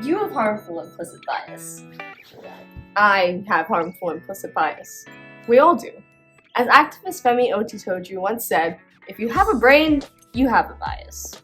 You have harmful implicit bias. I have harmful implicit bias. We all do. As activist Femi Otitoju once said, if you have a brain, you have a bias.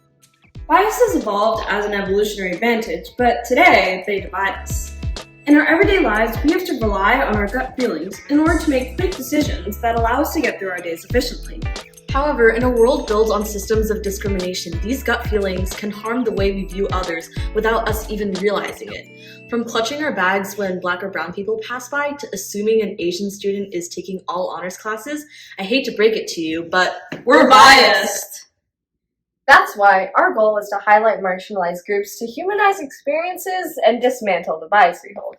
Bias has evolved as an evolutionary advantage, but today they divide us. In our everyday lives, we have to rely on our gut feelings in order to make quick decisions that allow us to get through our days efficiently. However, in a world built on systems of discrimination, these gut feelings can harm the way we view others without us even realizing it. From clutching our bags when Black or brown people pass by to assuming an Asian student is taking all honors classes, I hate to break it to you, but we're biased! That's why our goal is to highlight marginalized groups to humanize experiences and dismantle the bias we hold.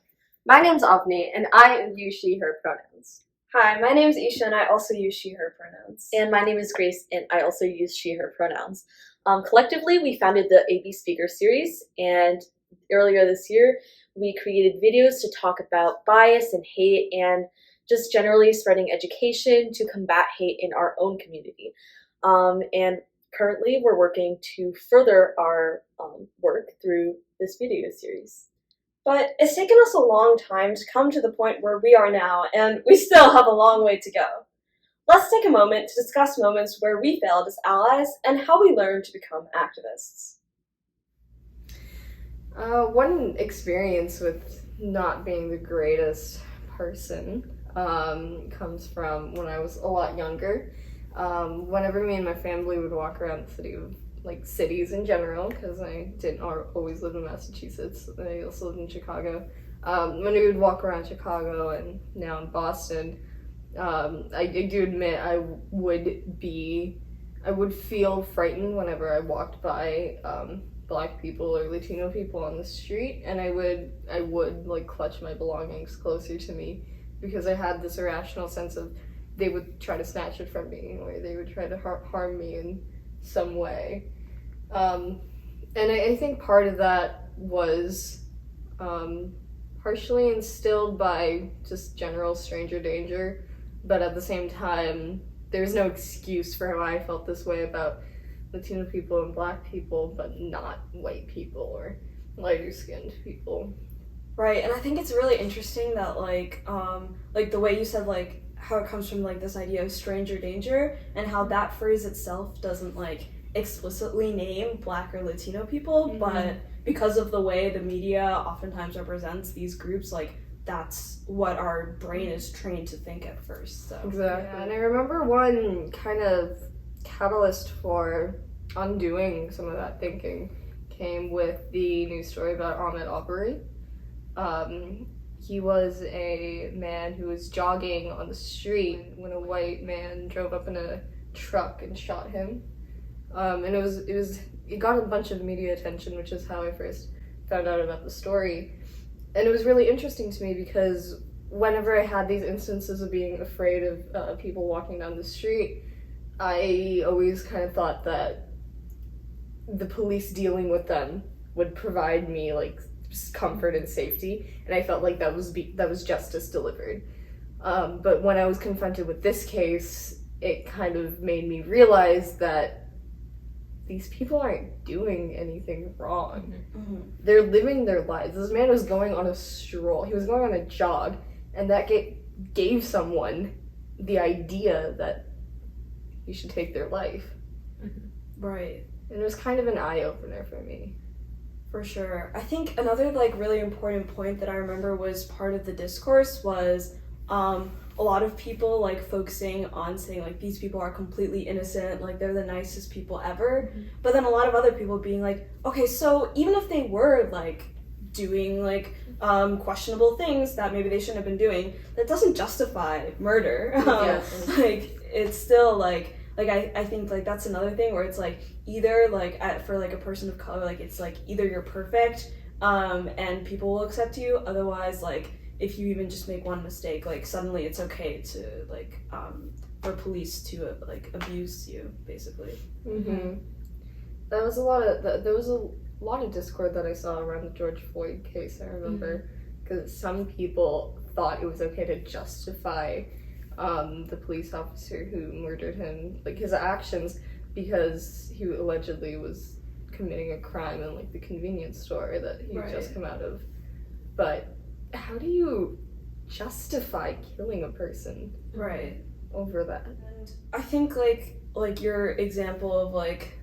My name's Avni, and I use she, her pronouns. Hi, my name is Isha, and I also use she, her pronouns. And my name is Grace, and I also use she, her pronouns. Collectively, we founded the AB Speaker Series, and earlier this year, we created videos to talk about bias and hate and just generally spreading education to combat hate in our own community. And currently, we're working to further our work through this video series. But it's taken us a long time to come to the point where we are now, and we still have a long way to go. Let's take a moment to discuss moments where we failed as allies and how we learned to become activists. One experience with not being the greatest person comes from when I was a lot younger. Whenever me and my family would walk around the city, like cities in general, because I didn't always live in Massachusetts, I also lived in Chicago. When we would walk around Chicago and now in Boston, I do admit I would feel frightened whenever I walked by Black people or Latino people on the street, and I would like clutch my belongings closer to me because I had this irrational sense of they would try to snatch it from me or they would try to harm me in some way. And I think part of that was partially instilled by just general stranger danger, but at the same time, there's no excuse for how I felt this way about Latino people and Black people, but not white people or lighter-skinned people. Right, and I think it's really interesting that like the way you said like how it comes from like this idea of stranger danger and how that phrase itself doesn't like explicitly name Black or Latino people, but because of the way the media oftentimes represents these groups, like that's what our brain is trained to think at first. So exactly. Yeah, and I remember one kind of catalyst for undoing some of that thinking came with the news story about Ahmed Aubrey. He was a man who was jogging on the street when a white man drove up in a truck and shot him. And it got a bunch of media attention, which is how I first found out about the story. And it was really interesting to me because whenever I had these instances of being afraid of people walking down the street, I always kind of thought that the police dealing with them would provide me like comfort and safety, and I felt like that was justice delivered. But when I was confronted with this case, it kind of made me realize that these people aren't doing anything wrong. They're living their lives. This man was going on a stroll. He was going on a jog, and that gave someone the idea that he should take their life. Right. And it was kind of an eye-opener for me. For sure. I think another like really important point that I remember was part of the discourse was a lot of people like focusing on saying like these people are completely innocent, like they're the nicest people ever, but then a lot of other people being like, okay, so even if they were like doing like questionable things that maybe they shouldn't have been doing, that doesn't justify murder. Like it's still like I think like that's another thing where it's like either like for like a person of color, like it's like either you're perfect and people will accept you, otherwise like if you even just make one mistake, like suddenly it's okay to like for police to like abuse you basically. There was a lot of discord that I saw around the George Floyd case. I remember because some people thought it was okay to justify the police officer who murdered him, like his actions, because he allegedly was committing a crime in like the convenience store that he Right. just come out of. But how do you justify killing a person Right. over that? And I think like your example of like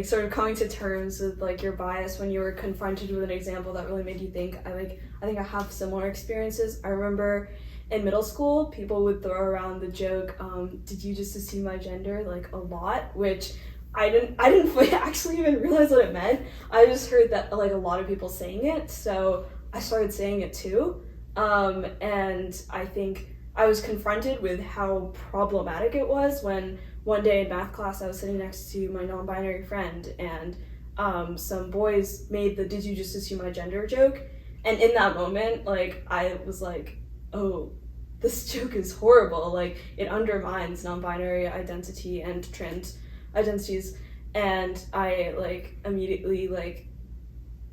sort of coming to terms with like your bias when you were confronted with an example that really made you think. I think I have similar experiences. I remember in middle school, people would throw around the joke, "Did you just assume my gender?" like a lot, which I didn't actually even realize what it meant. I just heard that like a lot of people saying it, so I started saying it too. And I think I was confronted with how problematic it was when one day in math class I was sitting next to my non-binary friend, and some boys made the "did you just assume my gender" joke, and in that moment, like, I was like, oh, this joke is horrible, like, it undermines non-binary identity and trans identities, and I like immediately like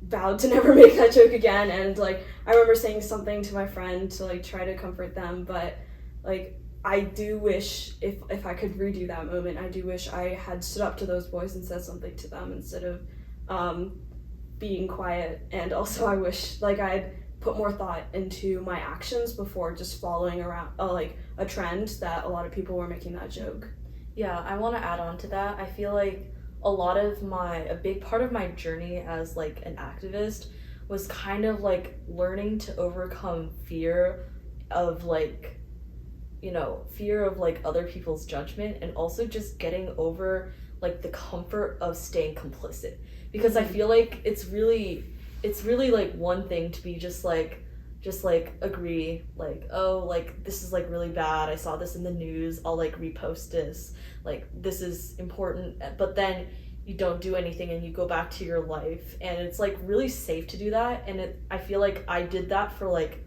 vowed to never make that joke again. And like I remember saying something to my friend to like try to comfort them, but like I do wish if I could redo that moment, I do wish I had stood up to those boys and said something to them instead of being quiet. And also I wish like I'd put more thought into my actions before just following around like a trend that a lot of people were making that joke. Yeah, I want to add on to that. I feel like a big part of my journey as like an activist was kind of like learning to overcome fear of like, fear of like other people's judgment, and also just getting over like the comfort of staying complicit. Because I feel like it's really like one thing to be just like agree like, oh, like this is like really bad, I saw this in the news, I'll like repost this, like this is important, but then you don't do anything and you go back to your life, and it's like really safe to do that. And I feel like I did that for like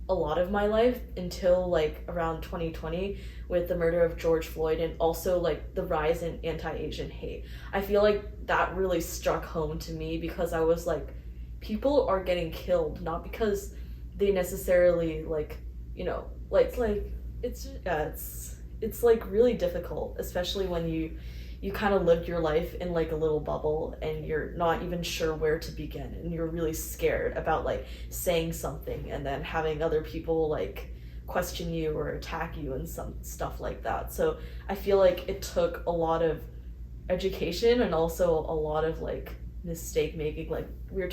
a lot of my life until like around 2020 with the murder of George Floyd, and also like the rise in anti-Asian hate. I feel like that really struck home to me, because I was like, people are getting killed not because they necessarily like, it's like really difficult, especially when you kind of lived your life in like a little bubble and you're not even sure where to begin, and you're really scared about like saying something and then having other people like question you or attack you and some stuff like that. So I feel like it took a lot of education and also a lot of like mistake making. Like we were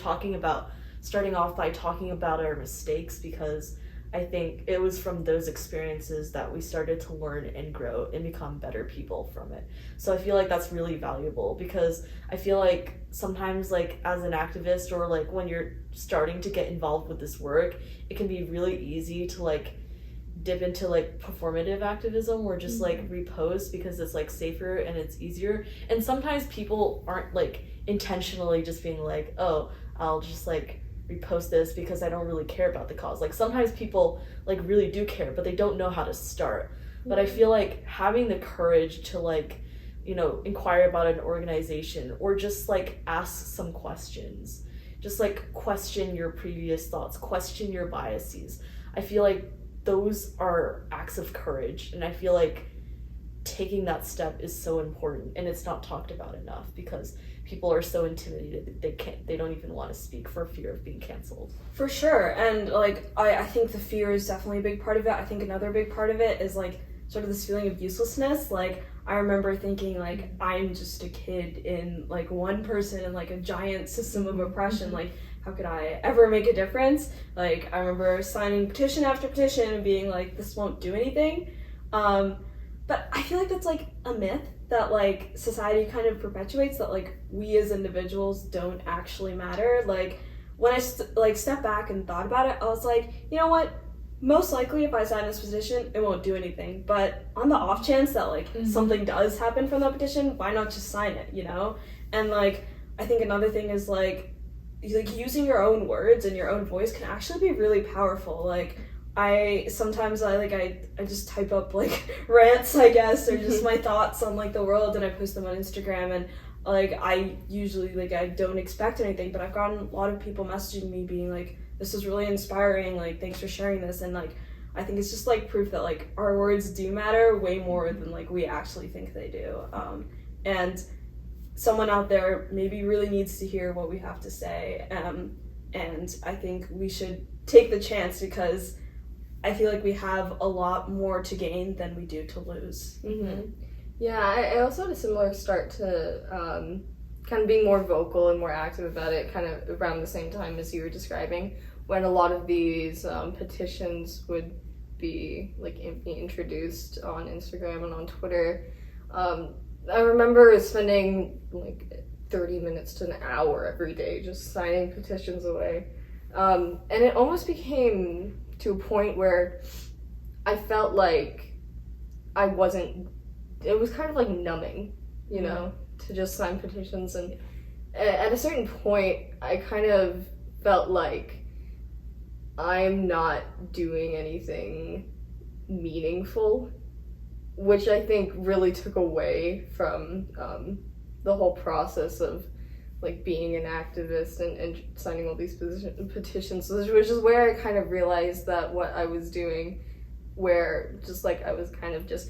starting off by talking about our mistakes, because I think it was from those experiences that we started to learn and grow and become better people from it. So I feel like that's really valuable, because I feel like sometimes like as an activist, or like when you're starting to get involved with this work, it can be really easy to like dip into like performative activism, or just like repost because it's like safer and it's easier. And sometimes people aren't like intentionally just being like, oh, I'll just like repost this because I don't really care about the cause. Like sometimes people like really do care, but they don't know how to start. But I feel like having the courage to like, inquire about an organization, or just like ask some questions, just like question your previous thoughts, question your biases. I feel like those are acts of courage, and I feel like taking that step is so important, and it's not talked about enough because people are so intimidated that they don't even want to speak for fear of being canceled. For sure. And like I think the fear is definitely a big part of it. I think another big part of it is like sort of this feeling of uselessness. Like I remember thinking like, I'm just a kid in like one person in like a giant system of oppression. Like how could I ever make a difference? Like I remember signing petition after petition and being like, this won't do anything. But I feel like that's like a myth that like society kind of perpetuates, that like we as individuals don't actually matter. Like when I stepped back and thought about it, I was like, you know what? Most likely if I sign this petition, it won't do anything. But on the off chance that like something does happen from that petition, why not just sign it, And like I think another thing is like using your own words and your own voice can actually be really powerful. Like I sometimes just type up like rants, I guess, or just my thoughts on like the world, and I post them on Instagram, and like I usually like I don't expect anything, but I've gotten a lot of people messaging me being like, this is really inspiring, like thanks for sharing this. And like I think it's just like proof that like our words do matter way more than like we actually think they do. And someone out there maybe really needs to hear what we have to say, and I think we should take the chance because I feel like we have a lot more to gain than we do to lose. Mm-hmm. Yeah, I also had a similar start to kind of being more vocal and more active about it kind of around the same time as you were describing, when a lot of these petitions would be like introduced on Instagram and on Twitter. I remember spending like 30 minutes to an hour every day just signing petitions away. And it almost became to a point where I felt like I wasn't, it was kind of like numbing, you know, to just sign petitions. And at a certain point, I kind of felt like I'm not doing anything meaningful, which I think really took away from the whole process of like being an activist and signing all these petitions, which is where I kind of realized that what I was doing, where just like I was kind of just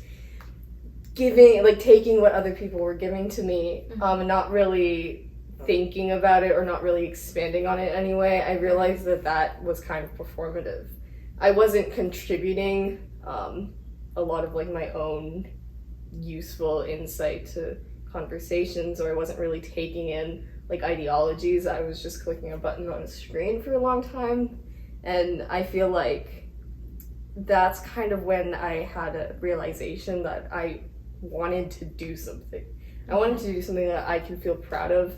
giving, like taking what other people were giving to me, and not really thinking about it or not really expanding on it anyway. I realized that that was kind of performative. I wasn't contributing a lot of like my own useful insight to conversations, or I wasn't really taking in like ideologies. I was just clicking a button on a screen for a long time, and I feel like that's kind of when I had a realization that I wanted to do something. I wanted to do something that I can feel proud of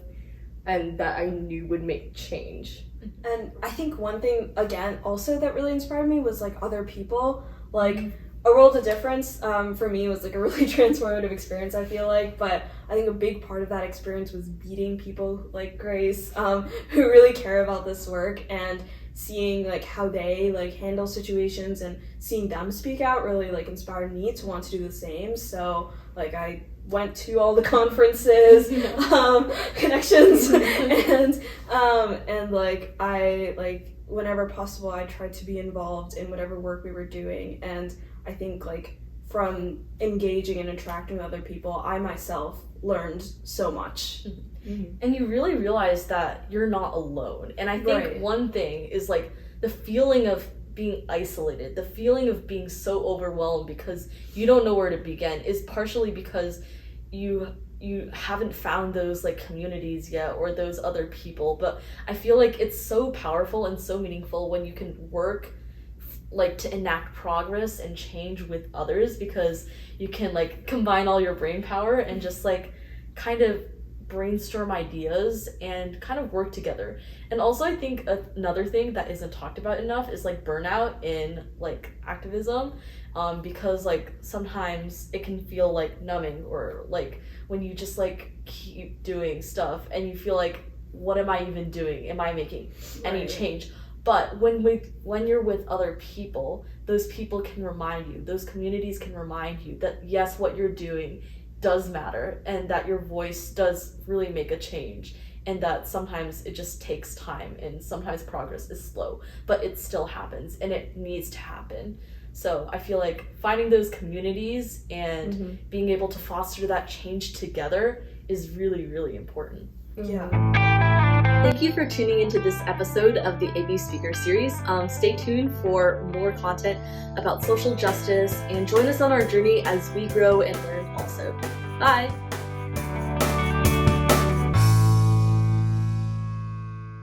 and that I knew would make change. And I think one thing, again, also that really inspired me was like other people. Like A World of Difference for me was like a really transformative experience, I feel like, but I think a big part of that experience was meeting people like Grace who really care about this work, and seeing like how they like handle situations and seeing them speak out really like inspired me to want to do the same. So like I went to all the conferences, connections, and like I like whenever possible I tried to be involved in whatever work we were doing. And I think like from engaging and interacting with other people, I myself learned so much. And you really realize that you're not alone. And I think one thing is like the feeling of being isolated, the feeling of being so overwhelmed because you don't know where to begin, is partially because you haven't found those like communities yet or those other people. But I feel like it's so powerful and so meaningful when you can work like to enact progress and change with others, because you can like combine all your brain power and just like kind of brainstorm ideas and kind of work together. And also I think another thing that isn't talked about enough is like burnout in like activism, because like sometimes it can feel like numbing, or like when you just like keep doing stuff and you feel like, what am I even doing? Am I making any change? But when you're with other people, those people can remind you, those communities can remind you that yes, what you're doing does matter, and that your voice does really make a change, and that sometimes it just takes time, and sometimes progress is slow, but it still happens, and it needs to happen. So I feel like finding those communities and being able to foster that change together is really, really important. Yeah. Thank you for tuning into this episode of the AB Speaker Series. Stay tuned for more content about social justice, and join us on our journey as we grow and learn also. Bye!